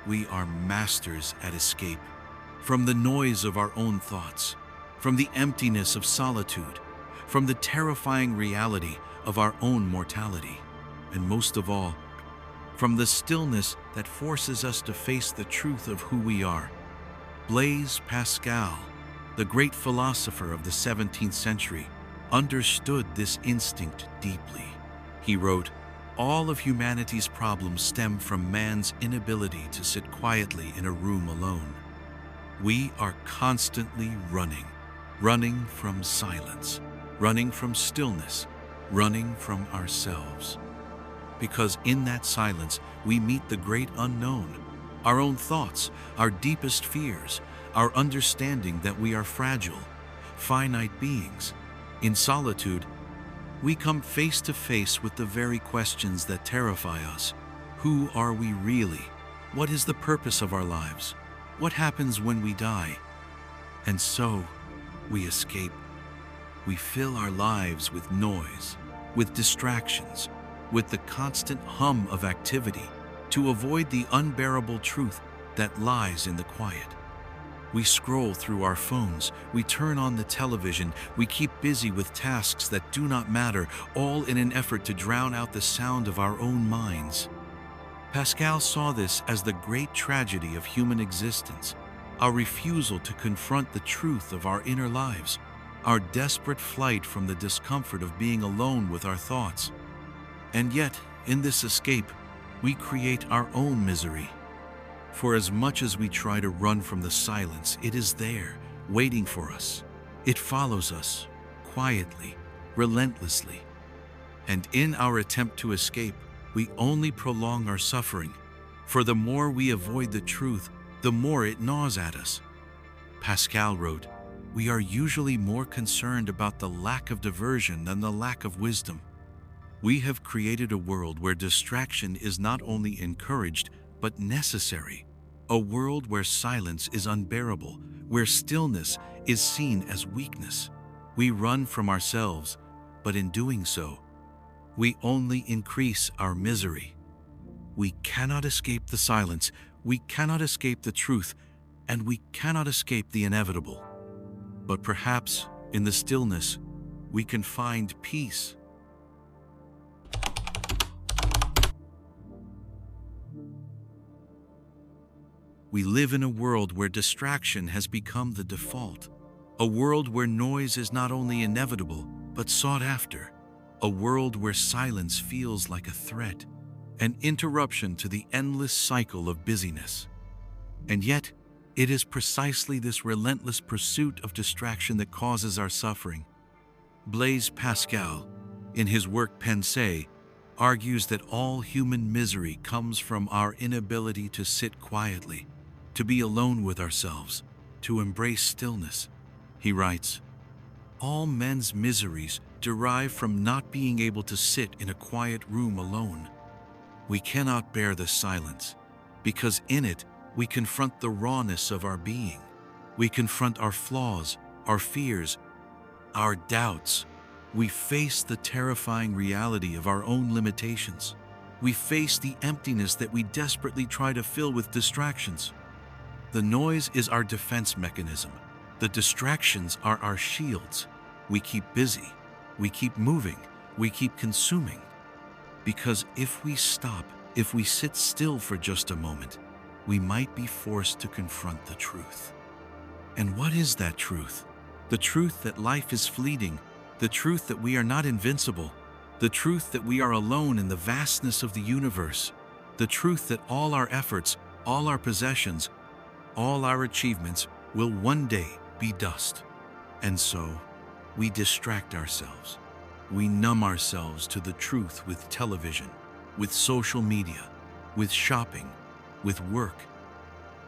we are masters at escape. From the noise of our own thoughts, from the emptiness of solitude, from the terrifying reality of our own mortality, and most of all, from the stillness that forces us to face the truth of who we are. Blaise Pascal, the great philosopher of the 17th century, understood this instinct deeply. He wrote, "All of humanity's problems stem from man's inability to sit quietly in a room alone." We are constantly running from silence, running from stillness, running from ourselves. Because in that silence, we meet the great unknown, our own thoughts, our deepest fears, our understanding that we are fragile, finite beings. In solitude, we come face to face with the very questions that terrify us. Who are we really? What is the purpose of our lives? What happens when we die? And so, we escape. We fill our lives with noise, with distractions, with the constant hum of activity to avoid the unbearable truth that lies in the quiet. We scroll through our phones, we turn on the television, we keep busy with tasks that do not matter, all in an effort to drown out the sound of our own minds. Pascal saw this as the great tragedy of human existence, our refusal to confront the truth of our inner lives, our desperate flight from the discomfort of being alone with our thoughts. And yet, in this escape, we create our own misery. For as much as we try to run from the silence, it is there, waiting for us. It follows us, quietly, relentlessly. And in our attempt to escape, we only prolong our suffering. For the more we avoid the truth, the more it gnaws at us. Pascal wrote, "We are usually more concerned about the lack of diversion than the lack of wisdom." We have created a world where distraction is not only encouraged, but necessary. A world where silence is unbearable, where stillness is seen as weakness. We run from ourselves, but in doing so, we only increase our misery. We cannot escape the silence, we cannot escape the truth, and we cannot escape the inevitable. But perhaps, in the stillness, we can find peace. We live in a world where distraction has become the default. A world where noise is not only inevitable, but sought after. A world where silence feels like a threat, an interruption to the endless cycle of busyness. And yet, it is precisely this relentless pursuit of distraction that causes our suffering. Blaise Pascal, in his work Pensée, argues that all human misery comes from our inability to sit quietly, to be alone with ourselves, to embrace stillness. He writes, "All men's miseries derive from not being able to sit in a quiet room alone. We cannot bear the silence, because in it we confront the rawness of our being. We confront our flaws, our fears, our doubts. We face the terrifying reality of our own limitations. We face the emptiness that we desperately try to fill with distractions. The noise is our defense mechanism. The distractions are our shields. We keep busy. We keep moving. We keep consuming. Because if we stop, if we sit still for just a moment, we might be forced to confront the truth." And what is that truth? The truth that life is fleeting, the truth that we are not invincible, the truth that we are alone in the vastness of the universe, the truth that all our efforts, all our possessions, all our achievements will one day be dust. And so, we distract ourselves. We numb ourselves to the truth with television, with social media, with shopping, with work,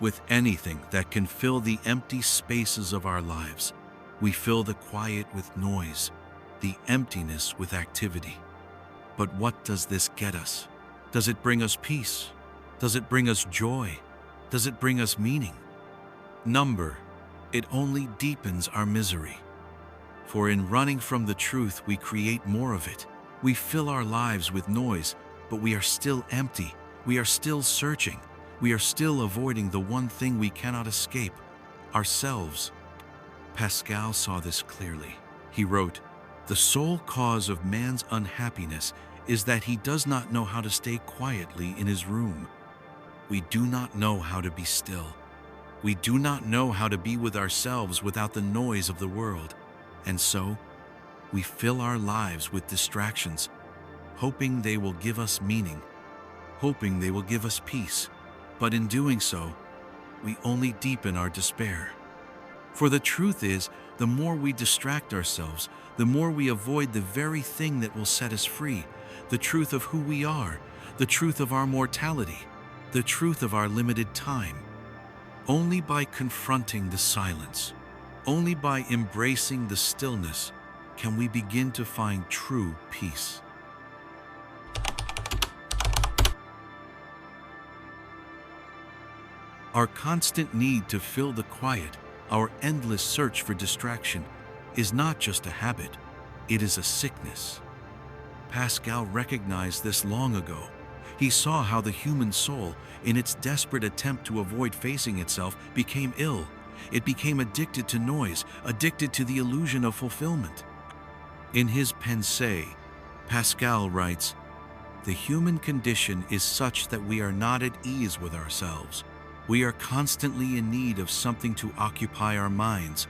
with anything that can fill the empty spaces of our lives. We fill the quiet with noise, the emptiness with activity. But what does this get us? Does it bring us peace? Does it bring us joy? Does it bring us meaning? Number, it only deepens our misery. For in running from the truth, we create more of it. We fill our lives with noise, but we are still empty. We are still searching. we are still avoiding the one thing we cannot escape: ourselves. Pascal saw this clearly. He wrote, "The sole cause of man's unhappiness is that he does not know how to stay quietly in his room. We do not know how to be still. We do not know how to be with ourselves without the noise of the world. And so, we fill our lives with distractions, hoping they will give us meaning, hoping they will give us peace. But in doing so, we only deepen our despair. For the truth is, the more we distract ourselves, the more we avoid the very thing that will set us free, the truth of who we are, the truth of our mortality, the truth of our limited time. Only by confronting the silence, only by embracing the stillness, can we begin to find true peace." Our constant need to fill the quiet, our endless search for distraction, is not just a habit, it is a sickness. Pascal recognized this long ago. He saw how the human soul, in its desperate attempt to avoid facing itself, became ill. It became addicted to noise, addicted to the illusion of fulfillment. In his Pensées, Pascal writes, "The human condition is such that we are not at ease with ourselves. We are constantly in need of something to occupy our minds,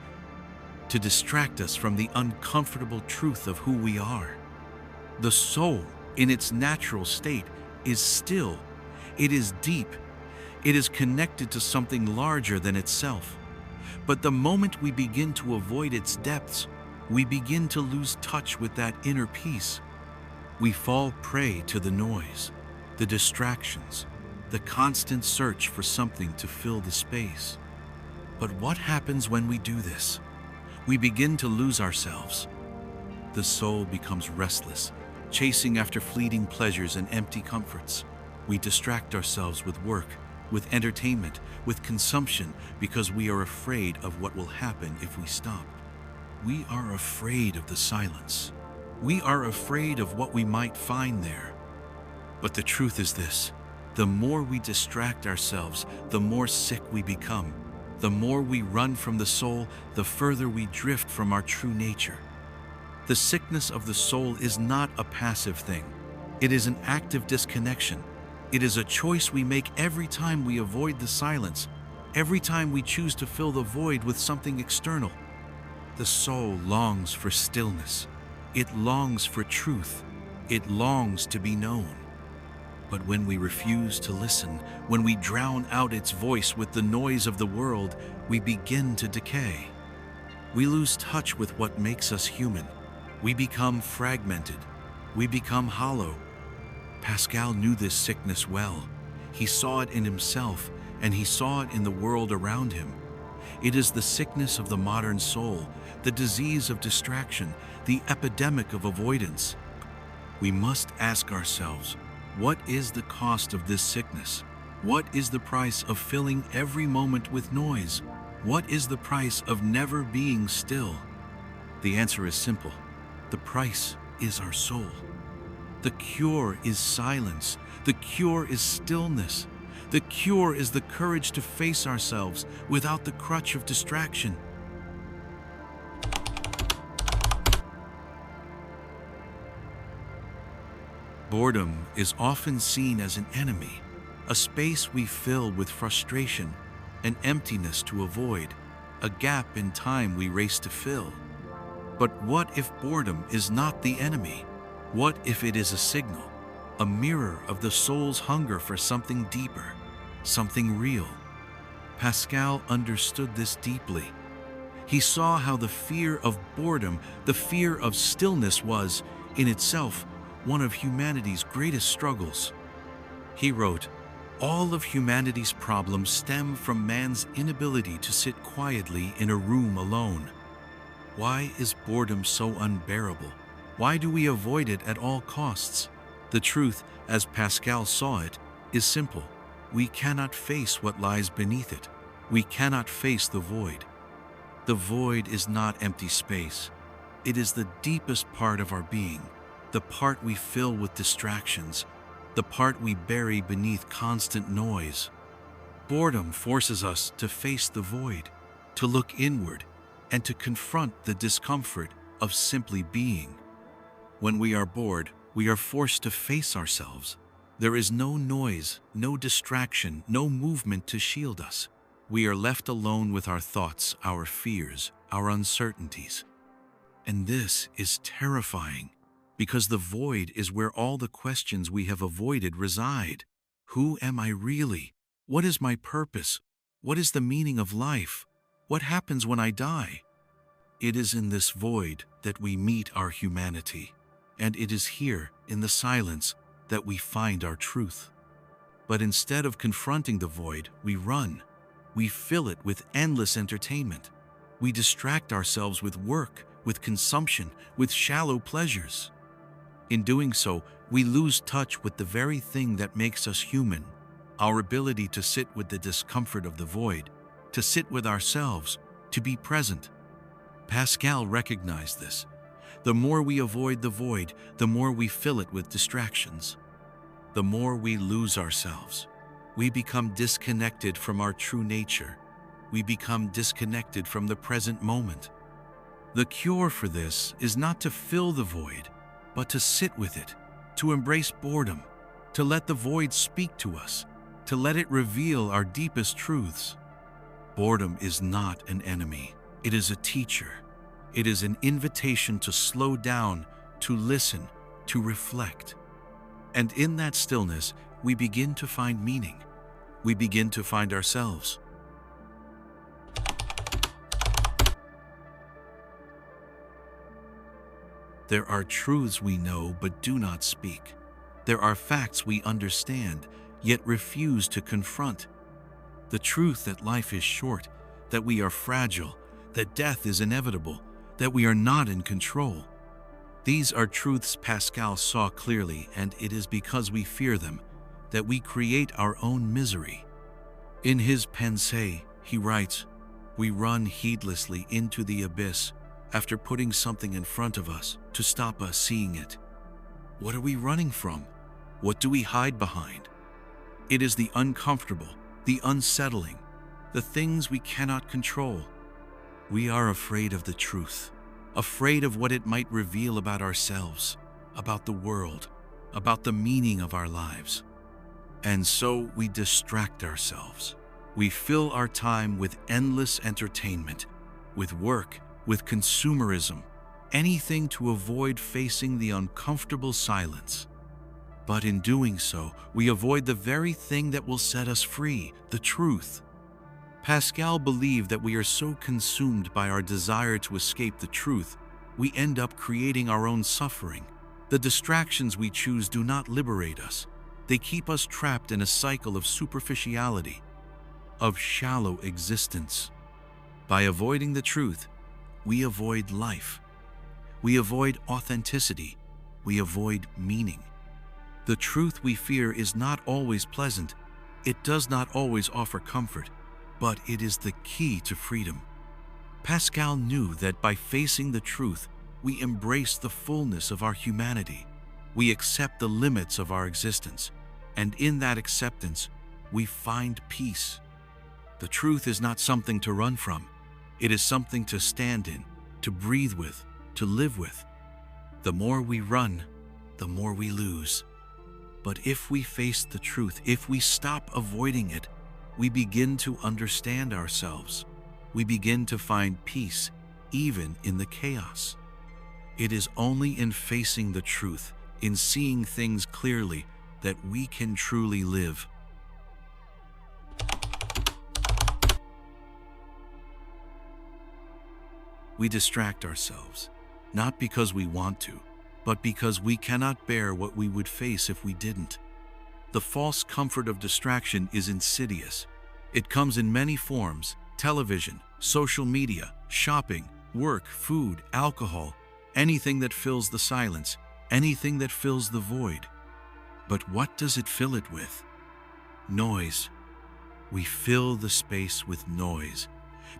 to distract us from the uncomfortable truth of who we are. The soul, in its natural state, is still. It is deep. It is connected to something larger than itself. But the moment we begin to avoid its depths, we begin to lose touch with that inner peace. We fall prey to the noise, the distractions, the constant search for something to fill the space. But what happens when we do this? We begin to lose ourselves. The soul becomes restless, chasing after fleeting pleasures and empty comforts. We distract ourselves with work, with entertainment, with consumption, because we are afraid of what will happen if we stop. We are afraid of the silence. We are afraid of what we might find there. But the truth is this: the more we distract ourselves, the more sick we become. The more we run from the soul, the further we drift from our true nature. The sickness of the soul is not a passive thing. It is an active disconnection. It is a choice we make every time we avoid the silence, every time we choose to fill the void with something external. The soul longs for stillness. It longs for truth. It longs to be known. But when we refuse to listen, when we drown out its voice with the noise of the world, we begin to decay. We lose touch with what makes us human. We become fragmented. We become hollow. Pascal knew this sickness well. He saw it in himself, and he saw it in the world around him. It is the sickness of the modern soul, the disease of distraction, the epidemic of avoidance. We must ask ourselves, what is the cost of this sickness? What is the price of filling every moment with noise? What is the price of never being still? The answer is simple. The price is our soul. The cure is silence. The cure is stillness. The cure is the courage to face ourselves without the crutch of distraction. Boredom is often seen as an enemy, a space we fill with frustration, an emptiness to avoid, a gap in time we race to fill. But what if boredom is not the enemy? What if it is a signal, a mirror of the soul's hunger for something deeper, something real? Pascal understood this deeply. He saw how the fear of boredom, the fear of stillness was, in itself, one of humanity's greatest struggles. He wrote, "All of humanity's problems stem from man's inability to sit quietly in a room alone." Why is boredom so unbearable? Why do we avoid it at all costs? The truth, as Pascal saw it, is simple. We cannot face what lies beneath it. We cannot face the void. The void is not empty space. It is the deepest part of our being, the part we fill with distractions, the part we bury beneath constant noise. Boredom forces us to face the void, to look inward, and to confront the discomfort of simply being. When we are bored, we are forced to face ourselves. There is no noise, no distraction, no movement to shield us. We are left alone with our thoughts, our fears, our uncertainties. And this is terrifying, because the void is where all the questions we have avoided reside. Who am I really? What is my purpose? What is the meaning of life? What happens when I die? It is in this void that we meet our humanity, and it is here, in the silence, that we find our truth. But instead of confronting the void, we run. We fill it with endless entertainment. We distract ourselves with work, with consumption, with shallow pleasures. In doing so, we lose touch with the very thing that makes us human, our ability to sit with the discomfort of the void, to sit with ourselves, to be present. Pascal recognized this. The more we avoid the void, the more we fill it with distractions. The more we lose ourselves. We become disconnected from our true nature. We become disconnected from the present moment. The cure for this is not to fill the void, but to sit with it, to embrace boredom, to let the void speak to us, to let it reveal our deepest truths. Boredom is not an enemy. It is a teacher. It is an invitation to slow down, to listen, to reflect. And in that stillness, we begin to find meaning. We begin to find ourselves. There are truths we know but do not speak. There are facts we understand, yet refuse to confront. The truth that life is short, that we are fragile, that death is inevitable, that we are not in control. These are truths Pascal saw clearly, and it is because we fear them that we create our own misery. In his Pensées, he writes, "We run heedlessly into the abyss after putting something in front of us to stop us seeing it." What are we running from? What do we hide behind? It is the uncomfortable, the unsettling, the things we cannot control. We are afraid of the truth, afraid of what it might reveal about ourselves, about the world, about the meaning of our lives. And so we distract ourselves. We fill our time with endless entertainment, with work, with consumerism, anything to avoid facing the uncomfortable silence. But in doing so, we avoid the very thing that will set us free, the truth. Pascal believed that we are so consumed by our desire to escape the truth, we end up creating our own suffering. The distractions we choose do not liberate us. They keep us trapped in a cycle of superficiality, of shallow existence. By avoiding the truth, we avoid life. We avoid authenticity. We avoid meaning. The truth we fear is not always pleasant. It does not always offer comfort, but it is the key to freedom. Pascal knew that by facing the truth, we embrace the fullness of our humanity. We accept the limits of our existence, and in that acceptance, we find peace. The truth is not something to run from. It is something to stand in, to breathe with, to live with. The more we run, the more we lose. But if we face the truth, if we stop avoiding it, we begin to understand ourselves. We begin to find peace, even in the chaos. It is only in facing the truth, in seeing things clearly, that we can truly live. We distract ourselves, not because we want to, but because we cannot bear what we would face if we didn't. The false comfort of distraction is insidious. It comes in many forms: television, social media, shopping, work, food, alcohol, anything that fills the silence, anything that fills the void. But what does it fill it with? Noise. We fill the space with noise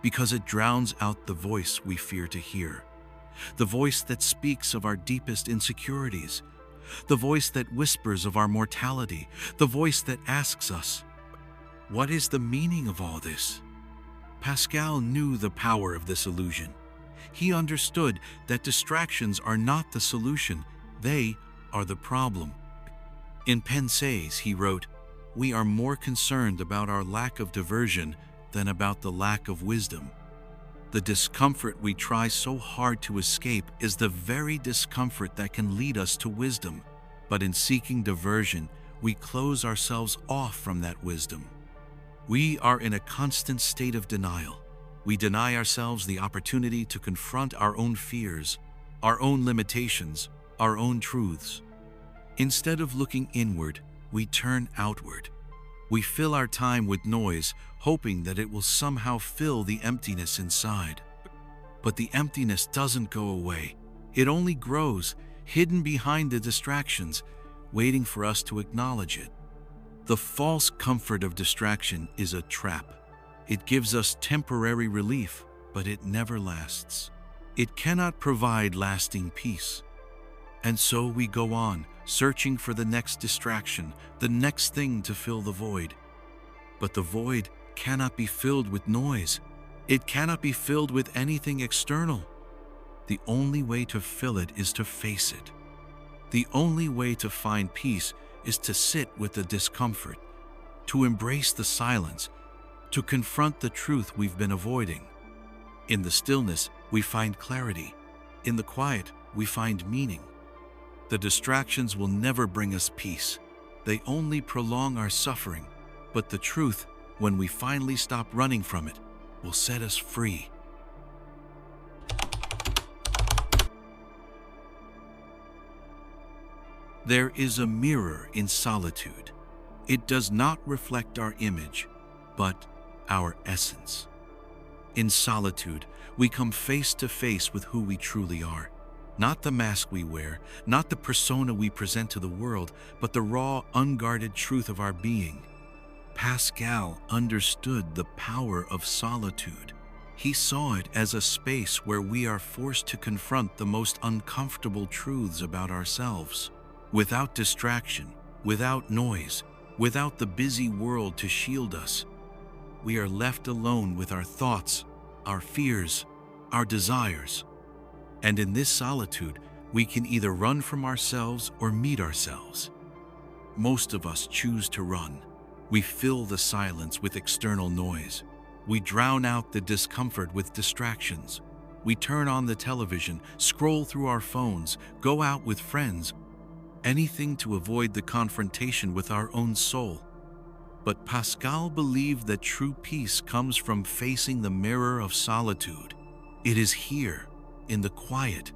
because it drowns out the voice we fear to hear. The voice that speaks of our deepest insecurities, the voice that whispers of our mortality, the voice that asks us, What is the meaning of all this? Pascal knew the power of this illusion. He understood that distractions are not the solution, they are the problem. In Pensées, he wrote, "We are more concerned about our lack of diversion than about the lack of wisdom." The discomfort we try so hard to escape is the very discomfort that can lead us to wisdom. But in seeking diversion, we close ourselves off from that wisdom. We are in a constant state of denial. We deny ourselves the opportunity to confront our own fears, our own limitations, our own truths. Instead of looking inward, we turn outward. We fill our time with noise, hoping that it will somehow fill the emptiness inside. But the emptiness doesn't go away. It only grows, hidden behind the distractions, waiting for us to acknowledge it. The false comfort of distraction is a trap. It gives us temporary relief, but it never lasts. It cannot provide lasting peace. And so we go on, searching for the next distraction, the next thing to fill the void. But the void cannot be filled with noise. It cannot be filled with anything external. The only way to fill it is to face it. The only way to find peace is to sit with the discomfort, to embrace the silence, to confront the truth we've been avoiding. In the stillness, we find clarity. In the quiet, we find meaning. The distractions will never bring us peace. They only prolong our suffering. But the truth, when we finally stop running from it, will set us free. There is a mirror in solitude. It does not reflect our image, but our essence. In solitude, we come face to face with who we truly are. Not the mask we wear, not the persona we present to the world, but the raw, unguarded truth of our being. Pascal understood the power of solitude. He saw it as a space where we are forced to confront the most uncomfortable truths about ourselves. Without distraction, without noise, without the busy world to shield us, we are left alone with our thoughts, our fears, our desires. And in this solitude, we can either run from ourselves or meet ourselves. Most of us choose to run. We fill the silence with external noise. We drown out the discomfort with distractions. We turn on the television, scroll through our phones, go out with friends, anything to avoid the confrontation with our own soul. But Pascal believed that true peace comes from facing the mirror of solitude. It is here, in the quiet,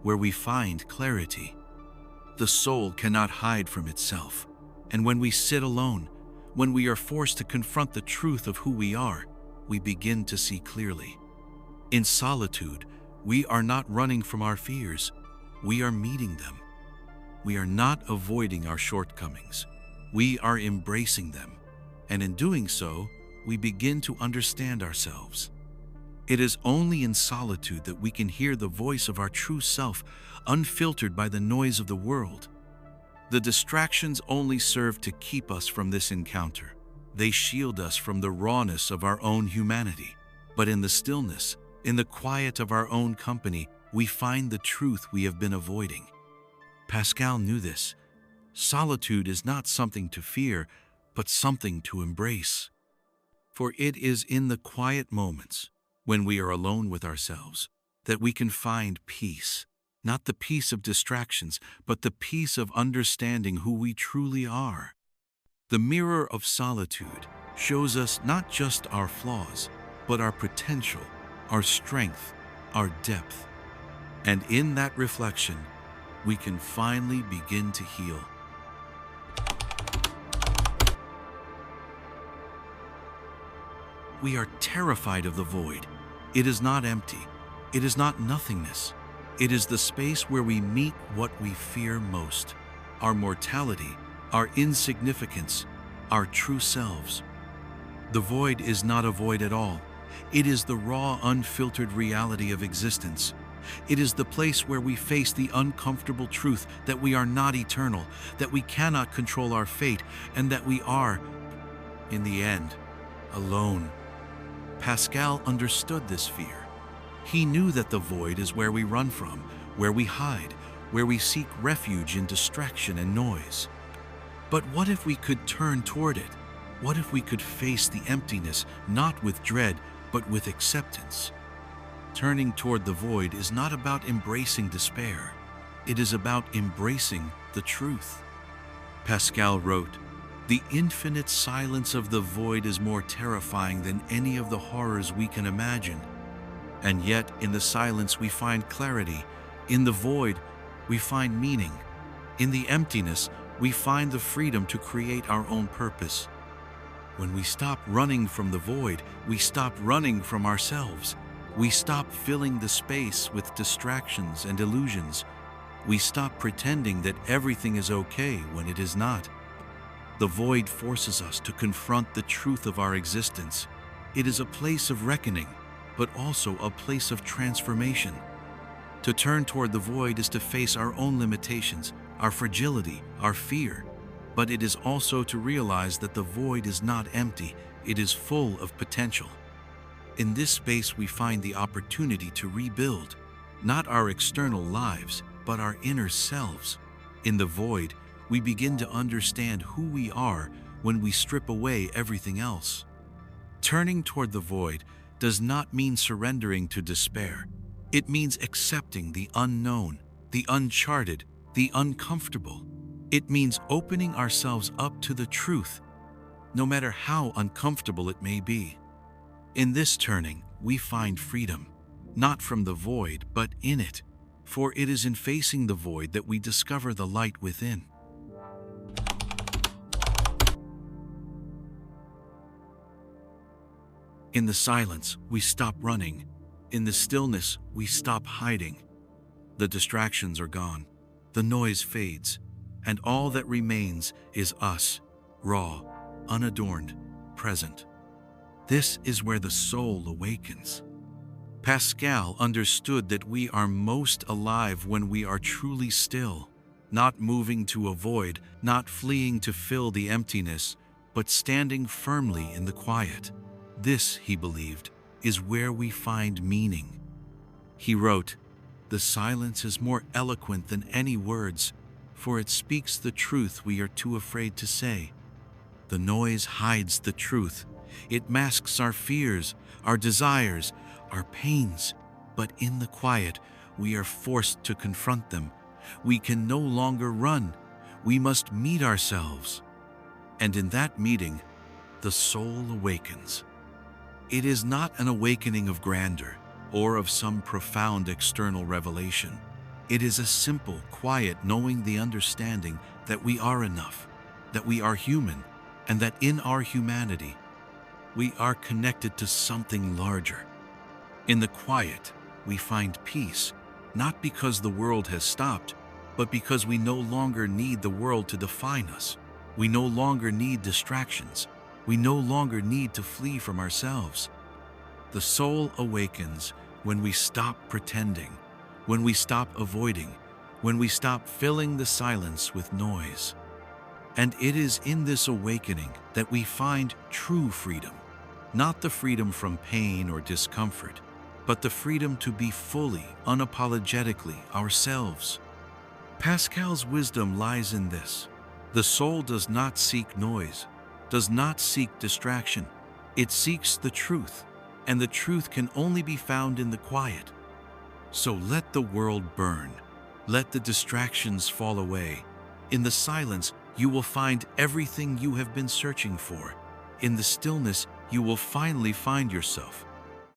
where we find clarity. The soul cannot hide from itself, and when we sit alone, when we are forced to confront the truth of who we are, we begin to see clearly. In solitude, we are not running from our fears, we are meeting them. We are not avoiding our shortcomings, we are embracing them, and in doing so, we begin to understand ourselves. It is only in solitude that we can hear the voice of our true self, unfiltered by the noise of the world. The distractions only serve to keep us from this encounter. They shield us from the rawness of our own humanity. But in the stillness, in the quiet of our own company, we find the truth we have been avoiding. Pascal knew this. Solitude is not something to fear, but something to embrace. For it is in the quiet moments, when we are alone with ourselves, that we can find peace. Not the peace of distractions, but the peace of understanding who we truly are. The mirror of solitude shows us not just our flaws, but our potential, our strength, our depth. And in that reflection, we can finally begin to heal. We are terrified of the void. It is not empty. It is not nothingness. It is the space where we meet what we fear most: our mortality, our insignificance, our true selves. The void is not a void at all. It is the raw, unfiltered reality of existence. It is the place where we face the uncomfortable truth that we are not eternal, that we cannot control our fate, and that we are, in the end, alone. Pascal understood this fear. He knew that the void is where we run from, where we hide, where we seek refuge in distraction and noise. But what if we could turn toward it? What if we could face the emptiness, not with dread, but with acceptance? Turning toward the void is not about embracing despair. It is about embracing the truth. Pascal wrote, "The infinite silence of the void is more terrifying than any of the horrors we can imagine. And yet, in the silence we find clarity. In the void, we find meaning. In the emptiness, we find the freedom to create our own purpose." When we stop running from the void, we stop running from ourselves. We stop filling the space with distractions and illusions. We stop pretending that everything is okay when it is not. The void forces us to confront the truth of our existence. It is a place of reckoning, but also a place of transformation. To turn toward the void is to face our own limitations, our fragility, our fear. But it is also to realize that the void is not empty, it is full of potential. In this space we find the opportunity to rebuild, not our external lives, but our inner selves. In the void, we begin to understand who we are when we strip away everything else. Turning toward the void does not mean surrendering to despair. It means accepting the unknown, the uncharted, the uncomfortable. It means opening ourselves up to the truth, no matter how uncomfortable it may be. In this turning, we find freedom, not from the void, but in it. For it is in facing the void that we discover the light within. In the silence, we stop running. In the stillness, we stop hiding. The distractions are gone. The noise fades. And all that remains is us, raw, unadorned, present. This is where the soul awakens. Pascal understood that we are most alive when we are truly still, not moving to avoid, not fleeing to fill the emptiness, but standing firmly in the quiet. This, he believed, is where we find meaning. He wrote, "The silence is more eloquent than any words, for it speaks the truth we are too afraid to say. The noise hides the truth. It masks our fears, our desires, our pains. But in the quiet, we are forced to confront them. We can no longer run. We must meet ourselves. And in that meeting, the soul awakens." It is not an awakening of grandeur or of some profound external revelation. It is a simple, quiet knowing, the understanding that we are enough, that we are human, and that in our humanity, we are connected to something larger. In the quiet, we find peace, not because the world has stopped, but because we no longer need the world to define us. We no longer need distractions. We no longer need to flee from ourselves. The soul awakens when we stop pretending, when we stop avoiding, when we stop filling the silence with noise. And it is in this awakening that we find true freedom, not the freedom from pain or discomfort, but the freedom to be fully, unapologetically ourselves. Pascal's wisdom lies in this. The soul does not seek noise, does not seek distraction. It seeks the truth, and the truth can only be found in the quiet. So let the world burn. Let the distractions fall away. In the silence, you will find everything you have been searching for. In the stillness, you will finally find yourself.